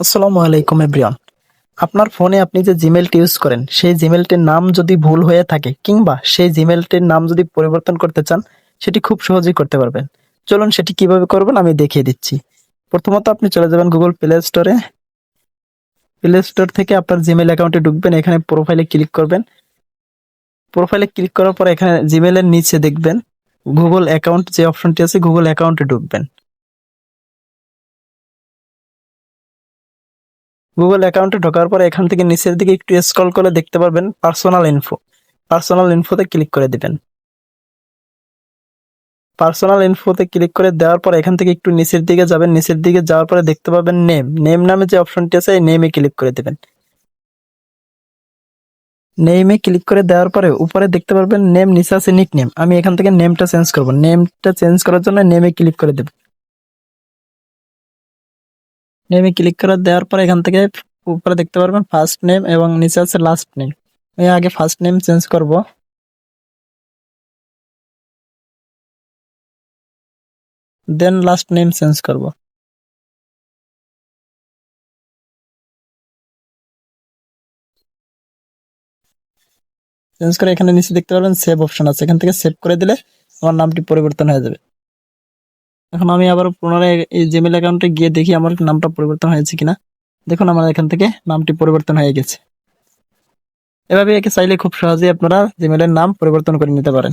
আসসালামু আলাইকুম এভরিওয়ান। আপনার ফোনে আপনি যে জিমেলটি ইউজ করেন সেই জিমেলটির নাম যদি ভুল হয়ে থাকে কিংবা সেই জিমেলটির নাম যদি পরিবর্তন করতে চান সেটি খুব সহজেই করতে পারবেন। চলুন সেটি কিভাবে করবেন আমি দেখিয়ে দিচ্ছি। প্রথমত আপনি চলে যাবেন গুগল প্লে স্টোরে। প্লে স্টোর থেকে আপনার জিমেল অ্যাকাউন্টে ঢুকবেন, এখানে প্রোফাইলে ক্লিক করবেন। প্রোফাইলে ক্লিক করার পর এখানে জিমেলের নিচে দেখবেন গুগল অ্যাকাউন্ট যে অপশনটি আছে, গুগল অ্যাকাউন্টে ঢুকবেন। গুগল অ্যাকাউন্টে ঢোকার পরে এখান থেকে নিচের দিকে একটু স্ক্রল করে দেখতে পারবেন পার্সোনাল ইনফো। পার্সোনাল ইনফোতে ক্লিক করে দিবেন। পার্সোনাল ইনফোতে ক্লিক করে দেওয়ার পর এখান থেকে একটু নিচের দিকে যাবেন। নিচের দিকে যাওয়ার পরে দেখতে পাবেন নেম। নেম নামে যে অপশনটি আছে এই নেমে ক্লিক করে দিবেন। নেমে ক্লিক করে দেওয়ার পরে উপরে দেখতে পারবেন নেম, নিচে আছে নিক নেম। আমি এখান থেকে নেমটা চেঞ্জ করব। নেমটা চেঞ্জ করার জন্য নেমে ক্লিক করে দেব। নেমে ক্লিক করে দেওয়ার পরে এখান থেকে উপরে দেখতে পারবেন ফার্স্ট নেম এবং নিচে আছে লাস্ট নেম। আমি আগে ফার্স্ট নেম চেঞ্জ করব, দেন লাস্ট নেম চেঞ্জ করব। চেঞ্জ করে এখানে নিচে দেখতে পারবেন সেভ অপশন আছে, এখান থেকে সেভ করে দিলে আমার নামটি পরিবর্তন হয়ে যাবে। এখন আমি আবার পুনরায় এই জিমেল অ্যাকাউন্টে গিয়ে দেখি আমার নামটা পরিবর্তন হয়েছে কিনা। দেখুন আমার এখান থেকে নামটি পরিবর্তন হয়ে গেছে। এভাবে একে চাইলে খুব সহজেই আপনারা জিমেলের নাম পরিবর্তন করে নিতে পারেন।